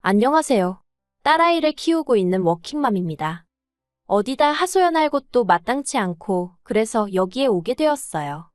안녕하세요. 딸아이를 키우고 있는 워킹맘입니다. 어디다 하소연할 곳도 마땅치 않고 그래서 여기에 오게 되었어요.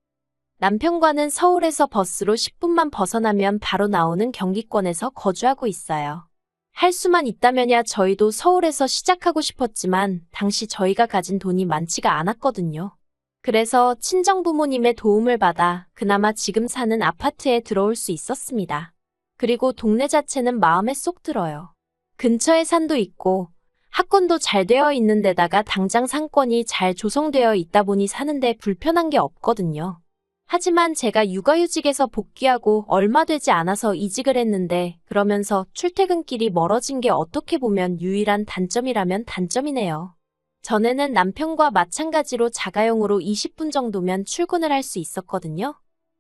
남편과는 서울에서 버스로 10분만 벗어나면 바로 나오는 경기권에서 거주하고 있어요. 할 수만 있다면야 저희도 서울에서 시작하고 싶었지만 당시 저희가 가진 돈이 많지가 않았거든요. 그래서 친정부모님의 도움을 받아 그나마 지금 사는 아파트에 들어올 수 있었습니다. 그리고 동네 자체는 마음에 쏙 들어요. 근처에 산도 있고 학군도 잘 되어 있는 데다가 당장 상권이 잘 조성되어 있다 보니 사는데 불편한 게 없거든요. 하지만 제가 육아휴직에서 복귀하고 얼마 되지 않아서 이직을 했는데 그러면서 출퇴근길이 멀어진 게 어떻게 보면 유일한 단점이라면 단점이네요. 전에는 남편과 마찬가지로 자가용으로 20분 정도면 출근을 할 수 있었거든요.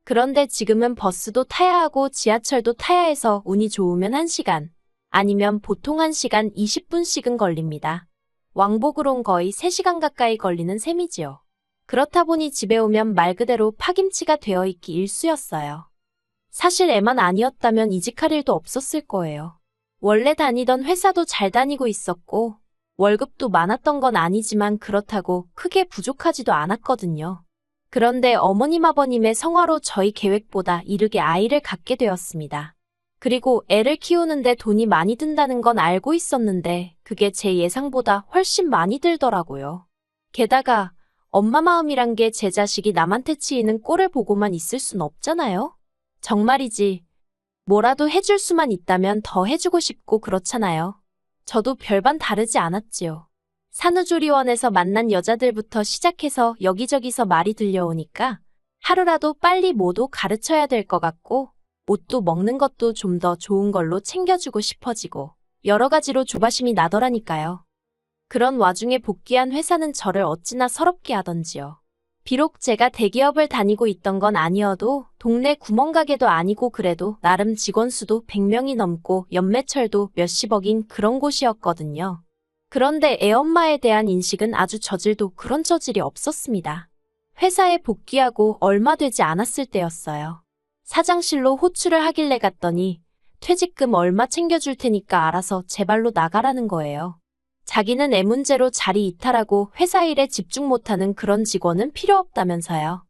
그런데 지금은 버스도 타야 하고 지하철도 타야 해서 운이 좋으면 1시간, 아니면 보통 1시간 20분씩은 걸립니다. 왕복으론 거의 3시간 가까이 걸리는 셈이지요. 그렇다 보니 집에 오면 말 그대로 파김치가 되어 있기 일쑤였어요. 사실 애만 아니었다면 이직할 일도 없었을 거예요. 원래 다니던 회사도 잘 다니고 있었고 월급도 많았던 건 아니지만 그렇다고 크게 부족하지도 않았거든요. 그런데 어머님 아버님의 성화로 저희 계획보다 이르게 아이를 갖게 되었습니다. 그리고 애를 키우는데 돈이 많이 든다는 건 알고 있었는데 그게 제 예상보다 훨씬 많이 들더라고요. 게다가 엄마 마음이란 게 제 자식이 남한테 치이는 꼴을 보고만 있을 순 없잖아요. 정말이지. 뭐라도 해줄 수만 있다면 더 해주고 싶고 그렇잖아요. 저도 별반 다르지 않았지요. 산후조리원에서 만난 여자들부터 시작해서 여기저기서 말이 들려오니까 하루라도 빨리 뭐도 가르쳐야 될 것 같고 옷도 먹는 것도 좀 더 좋은 걸로 챙겨주고 싶어지고 여러 가지로 조바심이 나더라니까요. 그런 와중에 복귀한 회사는 저를 어찌나 서럽게 하던지요. 비록 제가 대기업을 다니고 있던 건 아니어도 동네 구멍가게도 아니고 그래도 나름 직원 수도 100명이 넘고 연매철도 몇십억인 그런 곳이었거든요. 그런데 애엄마에 대한 인식은 아주 저질도 그런 저질이 없었습니다. 회사에 복귀하고 얼마 되지 않았을 때였어요. 사장실로 호출을 하길래 갔더니 퇴직금 얼마 챙겨줄 테니까 알아서 제 발로 나가라는 거예요. 자기는 애 문제로 자리 이탈하고 회사 일에 집중 못하는 그런 직원은 필요 없다면서요.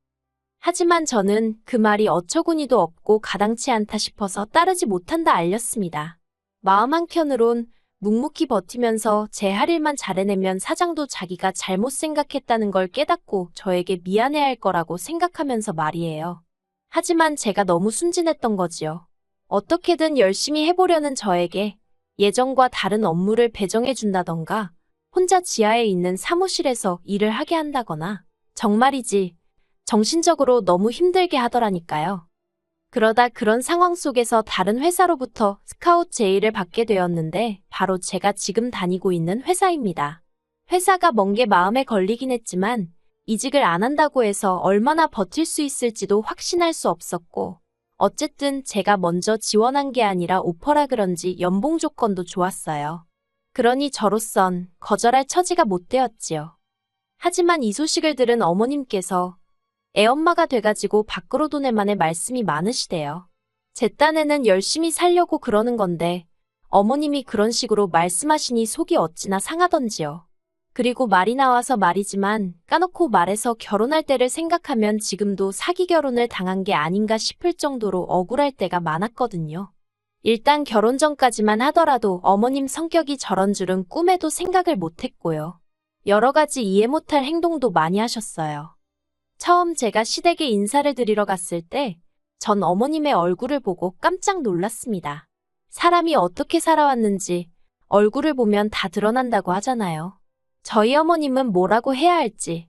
하지만 저는 그 말이 어처구니도 없고 가당치 않다 싶어서 따르지 못한다 알렸습니다. 마음 한켠으론 묵묵히 버티면서 제 할 일만 잘해내면 사장도 자기가 잘못 생각했다는 걸 깨닫고 저에게 미안해할 거라고 생각하면서 말이에요. 하지만 제가 너무 순진했던 거지요. 어떻게든 열심히 해보려는 저에게 예전과 다른 업무를 배정해준다던가 혼자 지하에 있는 사무실에서 일을 하게 한다거나 정말이지 정신적으로 너무 힘들게 하더라니까요. 그러다 그런 상황 속에서 다른 회사로부터 스카웃 제의를 받게 되었는데 바로 제가 지금 다니고 있는 회사입니다. 회사가 먼 게 마음에 걸리긴 했지만 이직을 안 한다고 해서 얼마나 버틸 수 있을지도 확신할 수 없었고 어쨌든 제가 먼저 지원한 게 아니라 오퍼라 그런지 연봉 조건도 좋았어요. 그러니 저로선 거절할 처지가 못 되었지요. 하지만 이 소식을 들은 어머님께서 애엄마가 돼가지고 밖으로 도내만의 말씀이 많으시대요. 제 딴에는 열심히 살려고 그러는 건데 어머님이 그런 식으로 말씀하시니 속이 어찌나 상하던지요. 그리고 말이 나와서 말이지만 까놓고 말해서 결혼할 때를 생각하면 지금도 사기 결혼을 당한 게 아닌가 싶을 정도로 억울할 때가 많았거든요. 일단 결혼 전까지만 하더라도 어머님 성격이 저런 줄은 꿈에도 생각을 못했고요. 여러 가지 이해 못할 행동도 많이 하셨어요. 처음 제가 시댁에 인사를 드리러 갔을 때 전 어머님의 얼굴을 보고 깜짝 놀랐습니다. 사람이 어떻게 살아왔는지 얼굴을 보면 다 드러난다고 하잖아요. 저희 어머님은 뭐라고 해야 할지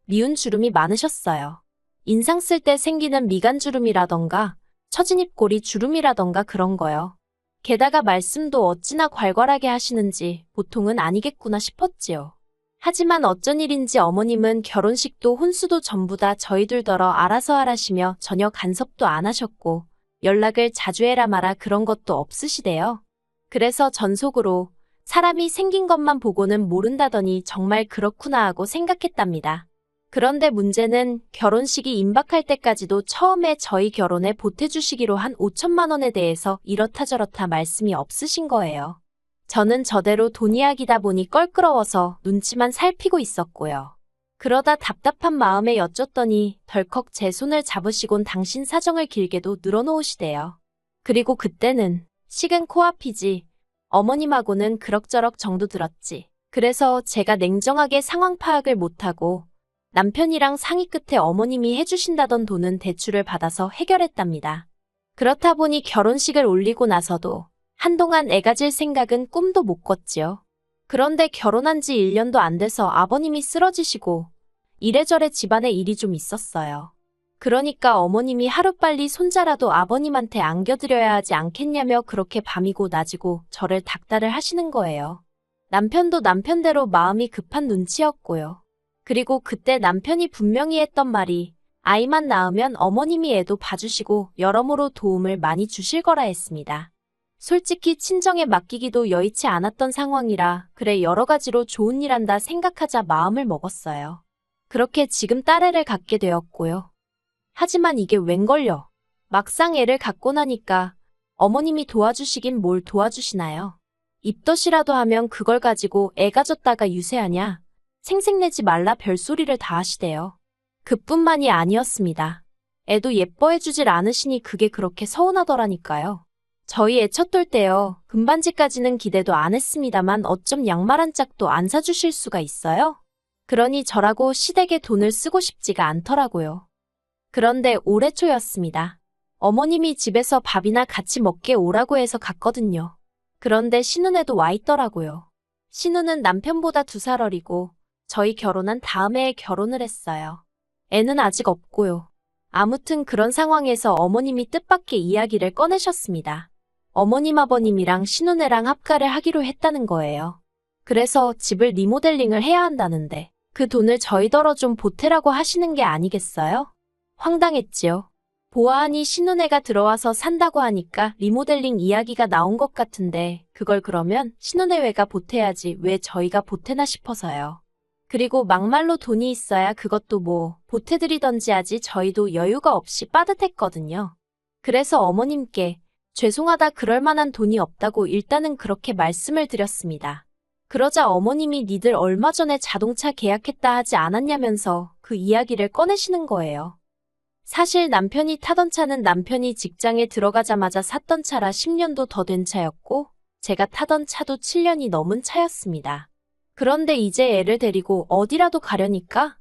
미운 주름이 많으셨어요. 인상 쓸 때 생기는 미간 주름이라던가 처진 입꼬리 주름이라던가 그런 거요. 게다가 말씀도 어찌나 괄괄하게 하시는지 보통은 아니겠구나 싶었지요. 하지만 어쩐 일인지 어머님은 결혼식도 혼수도 전부 다 저희들더러 알아서 하라시며 전혀 간섭도 안 하셨고 연락을 자주 해라 마라 그런 것도 없으시대요. 그래서 전 속으로 사람이 생긴 것만 보고는 모른다더니 정말 그렇구나 하고 생각했답니다. 그런데 문제는 결혼식이 임박할 때까지도 처음에 저희 결혼에 보태주시기로 한 5천만 원에 대해서 이렇다 저렇다 말씀이 없으신 거예요. 저는 저대로 돈 이야기다 보니 껄끄러워서 눈치만 살피고 있었고요. 그러다 답답한 마음에 여쭸더니 덜컥 제 손을 잡으시곤 당신 사정을 길게도 늘어놓으시대요. 그리고 그때는 식은 코앞이지. 어머님하고는 그럭저럭 정도 들었지. 그래서 제가 냉정하게 상황 파악을 못하고 남편이랑 상의 끝에 어머님이 해주신다던 돈은 대출을 받아서 해결했답니다. 그렇다 보니 결혼식을 올리고 나서도 한동안 애가 질 생각은 꿈도 못 꿨지요. 그런데 결혼한 지 1년도 안 돼서 아버님이 쓰러지시고 이래저래 집안에 일이 좀 있었어요. 그러니까 어머님이 하루빨리 손자라도 아버님한테 안겨드려야 하지 않겠냐며 그렇게 밤이고 낮이고 저를 닥달을 하시는 거예요. 남편도 남편대로 마음이 급한 눈치였고요. 그리고 그때 남편이 분명히 했던 말이 아이만 낳으면 어머님이 애도 봐주시고 여러모로 도움을 많이 주실 거라 했습니다. 솔직히 친정에 맡기기도 여의치 않았던 상황이라 그래 여러 가지로 좋은 일 한다 생각하자 마음을 먹었어요. 그렇게 지금 딸애를 갖게 되었고요. 하지만 이게 웬걸요. 막상 애를 갖고 나니까 어머님이 도와주시긴 뭘 도와주시나요? 입덧이라도 하면 그걸 가지고 애 가졌다가 유세하냐? 생색내지 말라 별소리를 다 하시대요. 그뿐만이 아니었습니다. 애도 예뻐해주질 않으시니 그게 그렇게 서운하더라니까요. 저희 애 첫돌 때요. 금반지까지는 기대도 안 했습니다만 어쩜 양말 한 짝도 안 사주실 수가 있어요? 그러니 저라고 시댁에 돈을 쓰고 싶지가 않더라고요. 그런데 올해 초였습니다. 어머님이 집에서 밥이나 같이 먹게 오라고 해서 갔거든요. 그런데 신혼에도 와 있더라고요. 신혼은 남편보다 2살 어리고 저희 결혼한 다음 해에 결혼을 했어요. 애는 아직 없고요. 아무튼 그런 상황에서 어머님이 뜻밖의 이야기를 꺼내셨습니다. 어머님 아버님이랑 신혼애랑 합가를 하기로 했다는 거예요. 그래서 집을 리모델링을 해야 한다는데 그 돈을 저희더러 좀 보태라고 하시는 게 아니겠어요? 황당했지요. 보아하니 신혼애가 들어와서 산다고 하니까 리모델링 이야기가 나온 것 같은데 그걸 그러면 신혼애회가 보태야지 왜 저희가 보태나 싶어서요. 그리고 막말로 돈이 있어야 그것도 뭐 보태드리던지 하지 저희도 여유가 없이 빠듯했거든요. 그래서 어머님께 죄송하다 그럴 만한 돈이 없다고 일단은 그렇게 말씀을 드렸습니다. 그러자 어머님이 니들 얼마 전에 자동차 계약했다 하지 않았냐면서 그 이야기를 꺼내시는 거예요. 사실 남편이 타던 차는 남편이 직장에 들어가자마자 샀던 차라 10년도 더 된 차였고 제가 타던 차도 7년이 넘은 차였습니다. 그런데 이제 애를 데리고 어디라도 가려니까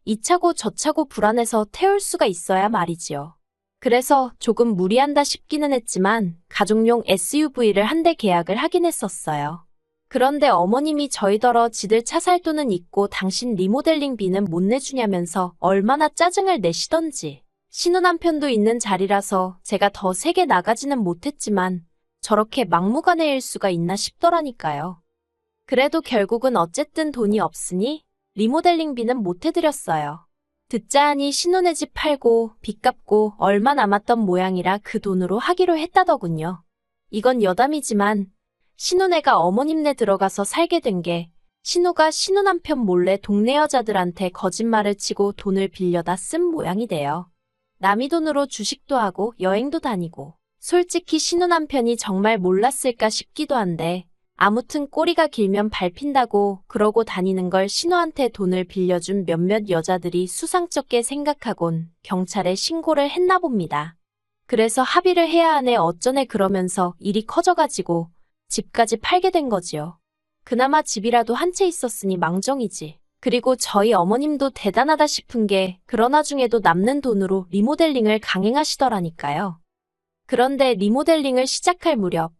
이 차고 저 차고 불안해서 태울 수가 있어야 말이지요. 그래서 조금 무리한다 싶기는 했지만 가족용 SUV를 한 대 계약을 하긴 했었어요. 그런데 어머님이 저희더러 지들 차 살 돈은 있고 당신 리모델링비는 못 내주냐면서 얼마나 짜증을 내시던지. 신혼 남편도 있는 자리라서 제가 더 세게 나가지는 못했지만 저렇게 막무가내일 수가 있나 싶더라니까요. 그래도 결국은 어쨌든 돈이 없으니 리모델링비는 못 해드렸어요. 듣자 하니 신혼의 집 팔고 빚 갚고 얼마 남았던 모양이라 그 돈으로 하기로 했다더군요. 이건 여담이지만 신혼애가 어머님네 들어가서 살게 된 게 신우가 신혼 남편 몰래 동네 여자들한테 거짓말을 치고 돈을 빌려다 쓴 모양이 돼요. 남의 돈으로 주식도 하고 여행도 다니고 솔직히 신혼 남편이 정말 몰랐을까 싶기도 한데 아무튼 꼬리가 길면 밟힌다고 그러고 다니는 걸 신우한테 돈을 빌려준 몇몇 여자들이 수상쩍게 생각하곤 경찰에 신고를 했나 봅니다. 그래서 합의를 해야 하네 어쩌네 그러면서 일이 커져가지고 집까지 팔게 된 거지요. 그나마 집이라도 한 채 있었으니 망정이지. 그리고 저희 어머님도 대단하다 싶은 게 그러나 중에도 남는 돈으로 리모델링을 강행하시더라니까요. 그런데 리모델링을 시작할 무렵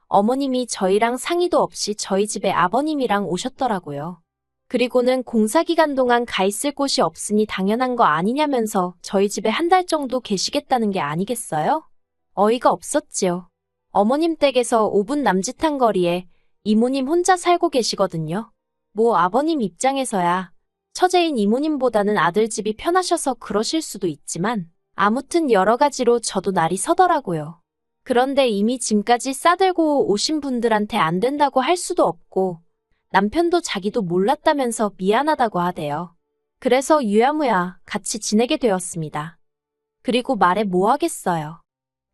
어머님이 저희랑 상의도 없이 저희 집에 아버님이랑 오셨더라고요. 그리고는 공사기간 동안 가 있을 곳이 없으니 당연한 거 아니냐면서 저희 집에 한 달 정도 계시겠다는 게 아니겠어요? 어이가 없었지요. 어머님 댁에서 5분 남짓한 거리에 이모님 혼자 살고 계시거든요. 뭐 아버님 입장에서야 처제인 이모님보다는 아들 집이 편하셔서 그러실 수도 있지만 아무튼 여러 가지로 저도 날이 서더라고요. 그런데 이미 짐까지 싸들고 오신 분들한테 안 된다고 할 수도 없고 남편도 자기도 몰랐다면서 미안하다고 하대요. 그래서 유야무야 같이 지내게 되었습니다. 그리고 말해 뭐 하겠어요.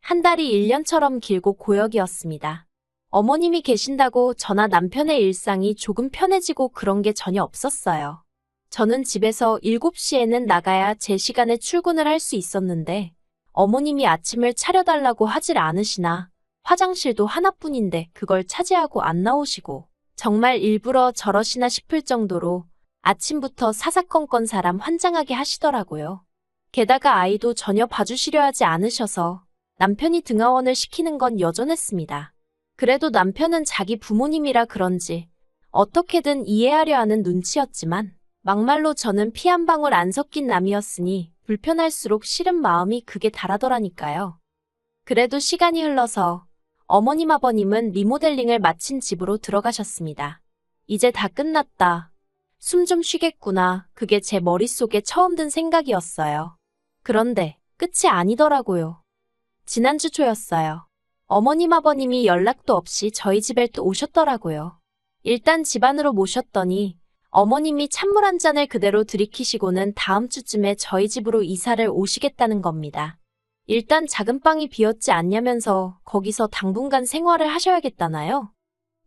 한 달이 1년처럼 길고 고역이었습니다. 어머님이 계신다고 저나 남편의 일상이 조금 편해지고 그런 게 전혀 없었어요. 저는 집에서 7시에는 나가야 제 시간에 출근을 할 수 있었는데 어머님이 아침을 차려달라고 하질 않으시나 화장실도 하나뿐인데 그걸 차지하고 안 나오시고 정말 일부러 저러시나 싶을 정도로 아침부터 사사건건 사람 환장하게 하시더라고요. 게다가 아이도 전혀 봐주시려 하지 않으셔서 남편이 등하원을 시키는 건 여전했습니다. 그래도 남편은 자기 부모님이라 그런지 어떻게든 이해하려 하는 눈치였지만 막말로 저는 피 한 방울 안 섞인 남이었으니 불편할수록 싫은 마음이 극에 달하더라니까요. 그래도 시간이 흘러서 어머님 아버님은 리모델링을 마친 집으로 들어가셨습니다. 이제 다 끝났다. 숨 좀 쉬겠구나. 그게 제 머릿속에 처음 든 생각이었어요. 그런데 끝이 아니더라고요. 지난주 초였어요. 어머님 아버님이 연락도 없이 저희 집에 또 오셨더라고요. 일단 집 안으로 모셨더니 어머님이 찬물 한 잔을 그대로 들이키시고는 다음 주쯤에 저희 집으로 이사를 오시겠다는 겁니다. 일단 작은 방이 비었지 않냐면서 거기서 당분간 생활을 하셔야겠다나요?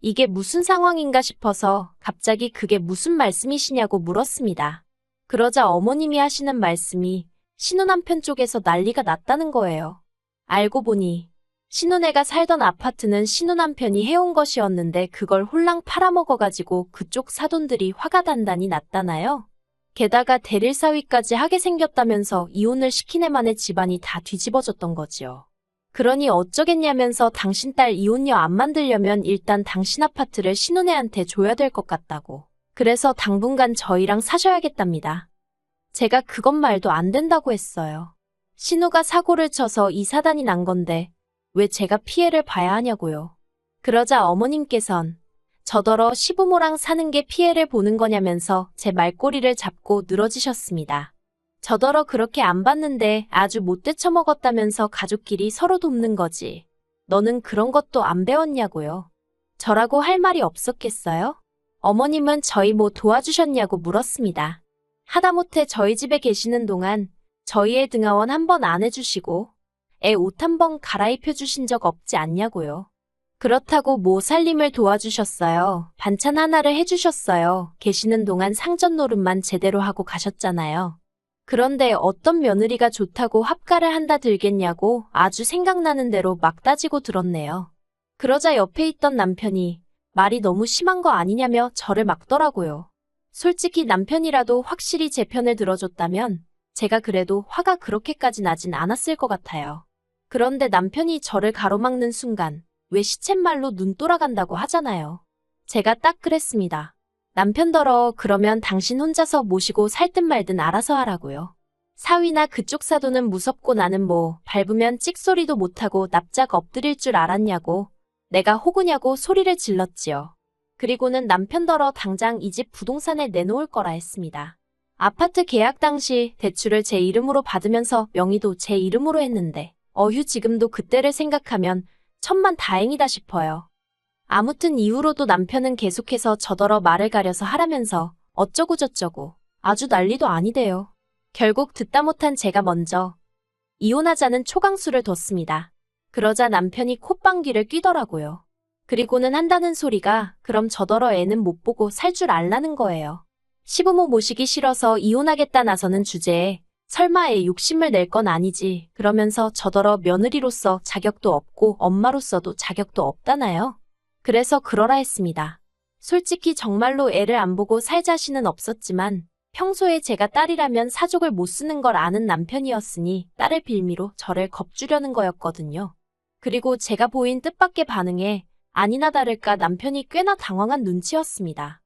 이게 무슨 상황인가 싶어서 갑자기 그게 무슨 말씀이시냐고 물었습니다. 그러자 어머님이 하시는 말씀이 신혼남편 쪽에서 난리가 났다는 거예요. 알고 보니 신혼애가 살던 아파트는 신혼남편이 해온 것이었는데 그걸 홀랑 팔아먹어가지고 그쪽 사돈들이 화가 단단히 났다나요? 게다가 대릴사위까지 하게 생겼다면서 이혼을 시킨 애만의 집안이 다 뒤집어졌던 거지요. 그러니 어쩌겠냐면서 당신 딸 이혼녀 안 만들려면 일단 당신 아파트를 신혼애한테 줘야 될 것 같다고. 그래서 당분간 저희랑 사셔야겠답니다. 제가 그것 말도 안 된다고 했어요. 신우가 사고를 쳐서 이 사단이 난 건데 왜 제가 피해를 봐야 하냐고요. 그러자 어머님께선 저더러 시부모랑 사는 게 피해를 보는 거냐면서 제 말꼬리를 잡고 늘어지셨습니다. 저더러 그렇게 안 봤는데 아주 못돼 처먹었다면서 가족끼리 서로 돕는 거지. 너는 그런 것도 안 배웠냐고요. 저라고 할 말이 없었겠어요? 어머님은 저희 뭐 도와주셨냐고 물었습니다. 하다못해 저희 집에 계시는 동안 저희의 등하원 한 번 안 해주시고 애 옷 한 번 갈아입혀 주신 적 없지 않냐고요. 그렇다고 뭐 살림을 도와주셨어요. 반찬 하나를 해주셨어요. 계시는 동안 상전 노릇만 제대로 하고 가셨잖아요. 그런데 어떤 며느리가 좋다고 합가를 한다 들겠냐고 아주 생각나는 대로 막 따지고 들었네요. 그러자 옆에 있던 남편이 말이 너무 심한 거 아니냐며 저를 막더라고요. 솔직히 남편이라도 확실히 제 편을 들어줬다면 제가 그래도 화가 그렇게까지 나진 않았을 것 같아요. 그런데 남편이 저를 가로막는 순간 왜 시쳇말로 눈 돌아간다고 하잖아요. 제가 딱 그랬습니다. 남편더러 그러면 당신 혼자서 모시고 살든 말든 알아서 하라고요. 사위나 그쪽 사돈은 무섭고 나는 뭐 밟으면 찍소리도 못하고 납작 엎드릴 줄 알았냐고 내가 호구냐고 소리를 질렀지요. 그리고는 남편더러 당장 이 집 부동산에 내놓을 거라 했습니다. 아파트 계약 당시 대출을 제 이름으로 받으면서 명의도 제 이름으로 했는데 어휴 지금도 그때를 생각하면 천만 다행이다 싶어요. 아무튼 이후로도 남편은 계속해서 저더러 말을 가려서 하라면서 어쩌고저쩌고 아주 난리도 아니대요. 결국 듣다 못한 제가 먼저 이혼하자는 초강수를 뒀습니다. 그러자 남편이 콧방귀를 뀌더라고요. 그리고는 한다는 소리가 그럼 저더러 애는 못 보고 살 줄 알라는 거예요. 시부모 모시기 싫어서 이혼하겠다 나서는 주제에 설마 애 욕심을 낼 건 아니지 그러면서 저더러 며느리로서 자격도 없고 엄마로서도 자격도 없다나요? 그래서 그러라 했습니다. 솔직히 정말로 애를 안 보고 살 자신은 없었지만 평소에 제가 딸이라면 사족을 못 쓰는 걸 아는 남편이었으니 딸을 빌미로 저를 겁주려는 거였거든요. 그리고 제가 보인 뜻밖의 반응에 아니나 다를까 남편이 꽤나 당황한 눈치였습니다.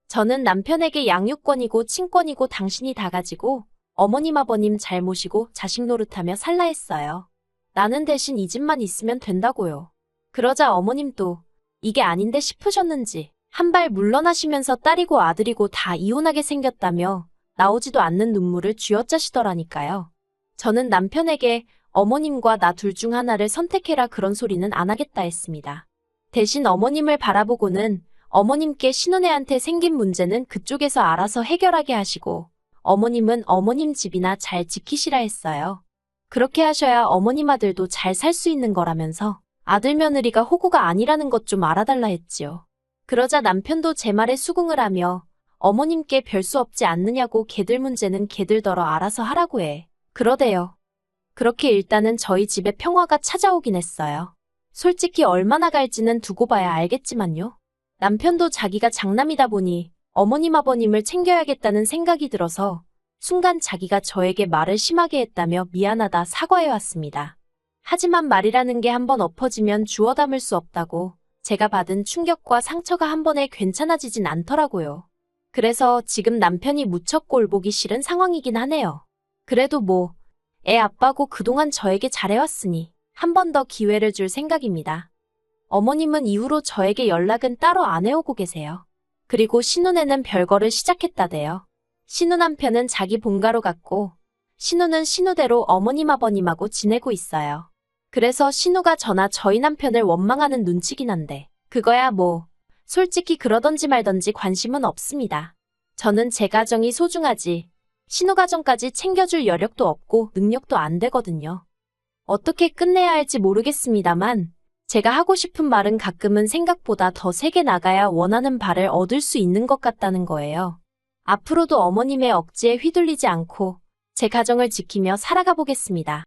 저는 남편에게 양육권이고 친권이고 당신이 다 가지고 어머님 아버님 잘 모시고 자식 노릇하며 살라 했어요. 나는 대신 이 집만 있으면 된다고요. 그러자 어머님도 이게 아닌데 싶으셨는지 한 발 물러나시면서 딸이고 아들이고 다 이혼하게 생겼다며 나오지도 않는 눈물을 쥐어짜시더라니까요. 저는 남편에게 어머님과 나 둘 중 하나를 선택해라 그런 소리는 안 하겠다 했습니다. 대신 어머님을 바라보고는 어머님께 신혼애한테 생긴 문제는 그쪽에서 알아서 해결하게 하시고 어머님은 어머님 집이나 잘 지키시라 했어요. 그렇게 하셔야 어머님 아들도 잘 살 수 있는 거라면서 아들 며느리가 호구가 아니라는 것 좀 알아달라 했지요. 그러자 남편도 제 말에 수긍을 하며 어머님께 별 수 없지 않느냐고 걔들 문제는 걔들더러 알아서 하라고 해. 그러대요. 그렇게 일단은 저희 집에 평화가 찾아오긴 했어요. 솔직히 얼마나 갈지는 두고 봐야 알겠지만요. 남편도 자기가 장남이다 보니 어머님 아버님을 챙겨야겠다는 생각이 들어서 순간 자기가 저에게 말을 심하게 했다며 미안하다 사과해왔습니다. 하지만 말이라는 게 한번 엎어지면 주워 담을 수 없다고 제가 받은 충격과 상처가 한 번에 괜찮아지진 않더라고요. 그래서 지금 남편이 무척 꼴보기 싫은 상황이긴 하네요. 그래도 뭐, 애 아빠고 그동안 저에게 잘해왔으니 한 번 더 기회를 줄 생각입니다. 어머님은 이후로 저에게 연락은 따로 안 해오고 계세요. 그리고 신혼에는 별거를 시작했다대요. 신우 남편은 자기 본가로 갔고 신우는 신우대로 어머님 아버님하고 지내고 있어요. 그래서 신우가 저나 저희 남편을 원망하는 눈치긴 한데 그거야 뭐 솔직히 그러던지 말던지 관심은 없습니다. 저는 제 가정이 소중하지 신우 가정까지 챙겨줄 여력도 없고 능력도 안 되거든요. 어떻게 끝내야 할지 모르겠습니다만 제가 하고 싶은 말은 가끔은 생각보다 더 세게 나가야 원하는 바를 얻을 수 있는 것 같다는 거예요. 앞으로도 어머님의 억지에 휘둘리지 않고 제 가정을 지키며 살아가 보겠습니다.